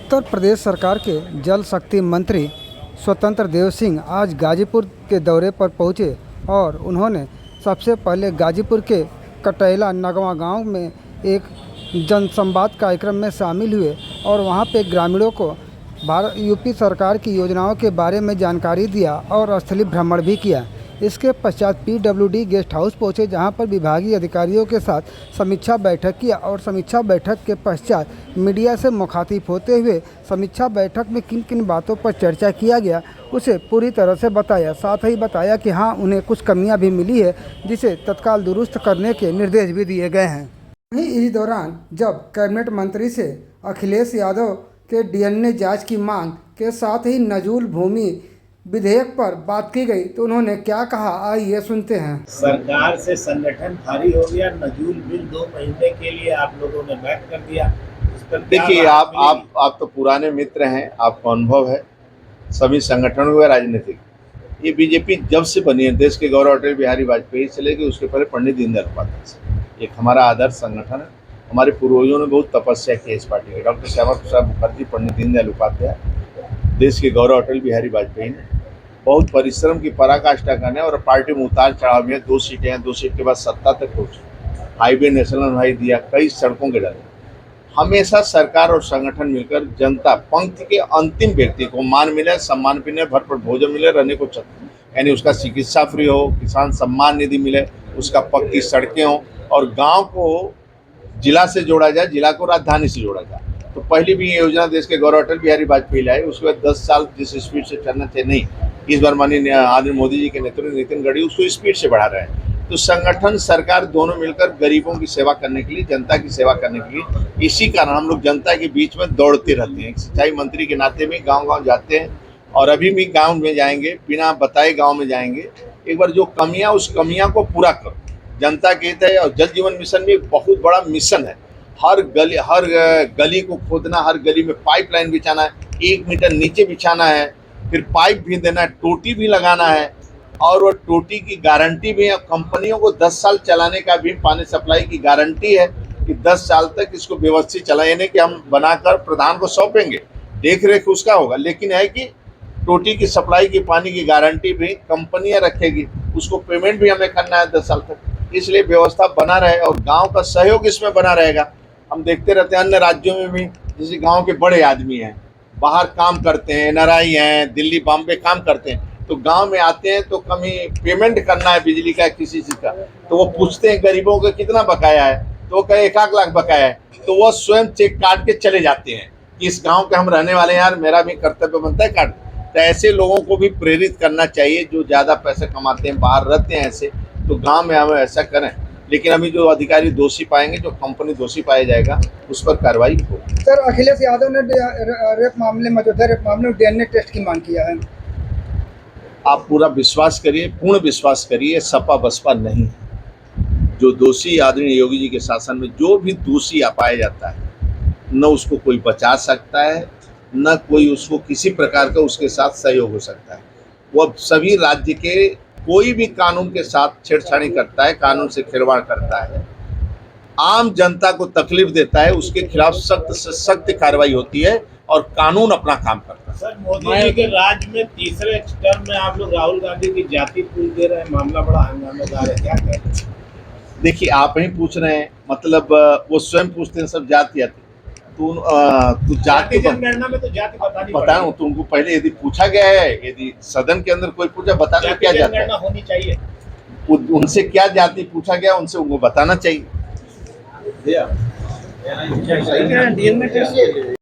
उत्तर प्रदेश सरकार के जल शक्ति मंत्री स्वतंत्र देव सिंह आज गाजीपुर के दौरे पर पहुंचे और उन्होंने सबसे पहले गाजीपुर के कटैला नगवा गांव में एक जनसंवाद कार्यक्रम में शामिल हुए और वहां पे ग्रामीणों को यूपी सरकार की योजनाओं के बारे में जानकारी दिया और स्थलीय भ्रमण भी किया। इसके पश्चात पीडब्ल्यूडी गेस्ट हाउस पहुंचे, जहां पर विभागीय अधिकारियों के साथ समीक्षा बैठक किया और समीक्षा बैठक के पश्चात मीडिया से मुखातिब होते हुए समीक्षा बैठक में किन किन बातों पर चर्चा किया गया उसे पूरी तरह से बताया। साथ ही बताया कि हाँ, उन्हें कुछ कमियां भी मिली है जिसे तत्काल दुरुस्त करने के निर्देश भी दिए गए हैं। वहीं इस दौरान जब कैबिनेट मंत्री से अखिलेश यादव के डीएनए जाँच की मांग के साथ ही नजूल भूमि विधेयक पर बात की गई तो उन्होंने क्या कहा, आइए सुनते हैं। सरकार से संगठन खारिज हो गया, नजूल बिल 2 महीने के लिए आप लोगों ने बैक कर दिया। इस पर देखिए, आप तो पुराने मित्र हैं, आपको अनुभव है सभी संगठनों का राजनीतिक। ये बीजेपी जब से बनी है, देश के गौरव अटल बिहारी वाजपेयी से लेकर उसके पहले पंडित दीनदयाल उपाध्याय से, एक हमारा आदर्श संगठन है। हमारे पूर्वजों ने बहुत तपस्या की इस पार्टी की। डॉक्टर श्यामा प्रसाद मुखर्जी, पंडित दीनदयाल उपाध्याय, देश के गौरव अटल बिहारी वाजपेयी ने बहुत परिश्रम की पराकाष्ठा करने और पार्टी में उतार चढ़ाव में 2 सीटें हैं, 2 सीट के बाद सत्ता तक पहुंचे, हाईवे नेशनल हाई दिया, कई सड़कों के डाले। हमेशा सरकार और संगठन मिलकर जनता पंक्ति के अंतिम व्यक्ति को मान मिले, सम्मान मिले, भरपूर भोजन मिले, रहने को यानी उसका चिकित्सा फ्री हो, किसान सम्मान निधि मिले, उसका पक्की सड़कें हो और गाँव को जिला से जोड़ा जाए, जिला को राजधानी से जोड़ा जाए। तो पहली भी ये योजना देश के गौरव अटल बिहारी वाजपेयी लाए, उसके बाद 10 साल जिस स्पीड से चलना चाहिए नहीं, इस बार माननीय आदरणीय मोदी जी के नेतृत्व में नितिन गडकरी उसको स्पीड से बढ़ा रहे हैं। तो संगठन सरकार दोनों मिलकर गरीबों की सेवा करने के लिए, जनता की सेवा करने के लिए, इसी कारण हम लोग जनता के बीच में दौड़ते रहते हैं। एक सिंचाई मंत्री के नाते में गांव-गांव जाते हैं और अभी भी गांव में जाएंगे, बिना बताए गांव में जाएंगे। एक बार जो कमियां, उस कमियां को पूरा करो, जनता के हित है। और जल जीवन मिशन भी एक बहुत बड़ा मिशन है। हर गली को खोदना, हर गली में पाइपलाइन बिछाना है, 1 मीटर नीचे बिछाना है, फिर पाइप भी देना है, टोटी भी लगाना है और वो टोटी की गारंटी भी है। कंपनियों को 10 साल चलाने का भी पानी सप्लाई की गारंटी है कि 10 साल तक इसको व्यवस्थित चलाए, यानी कि हम बनाकर प्रधान को सौंपेंगे, देख रेख उसका होगा, लेकिन है कि टोटी की सप्लाई की पानी की गारंटी भी कंपनियां रखेगी, उसको पेमेंट भी हमें करना है 10 साल तक। इसलिए व्यवस्था बना रहे और गाँव का सहयोग इसमें बना रहेगा। हम देखते रहते हैं अन्य राज्यों में भी, जैसे गाँव के बड़े आदमी हैं, बाहर काम करते हैं, एनआरआई हैं, दिल्ली बॉम्बे काम करते हैं, तो गांव में आते हैं तो कभी पेमेंट करना है बिजली का, किसी चीज़ का, तो वो पूछते हैं गरीबों का कितना बकाया है, तो वो कहे 1 लाख बकाया है, तो वो स्वयं चेक काट के चले जाते हैं कि इस गांव के हम रहने वाले हैं, यार मेरा भी कर्तव्य बनता है काट। तो ऐसे लोगों को भी प्रेरित करना चाहिए जो ज़्यादा पैसे कमाते हैं, बाहर रहते हैं ऐसे, तो गाँव में हम ऐसा करें। लेकिन अभी जो अधिकारी दोषी पाएंगे, जो कंपनी दोषी पाया जाएगा, उस पर कार्रवाई होगी। सर, अखिलेश यादव ने रेप मामले में डीएनए टेस्ट की मांग किया है। आप पूरा विश्वास करिए, पूर्ण विश्वास करिए, सपा बसपा नहीं है। जो दोषी आदरणीय योगी जी के शासन में जो भी दोषी पाया जाता है, न उसको कोई बचा सकता है, न कोई उसको किसी प्रकार का उसके साथ सहयोग हो सकता है। वो सभी राज्य के कोई भी कानून के साथ छेड़छाड़ी करता है, कानून से खिलवाड़ करता है, आम जनता को तकलीफ देता है, उसके खिलाफ सख्त से सख्त कार्रवाई होती है और कानून अपना काम करता है। सर, मोदी जी के राज में तीसरे टर्म में आप लोग राहुल गांधी की जाति पूछ दे रहे हैं, मामला बड़ा हंगामेदार है, क्या कहते हैं? देखिए, आप ही पूछ रहे हैं, मतलब वो स्वयं पूछते हैं सब जाति। तू जाति जनगणना में तो जाति बता हूँ तुमको, पहले यदि पूछा गया है, यदि सदन के अंदर कोई पूछा, बताना क्या जाति होनी चाहिए, उनसे क्या जाति पूछा गया, उनसे उनको बताना चाहिए।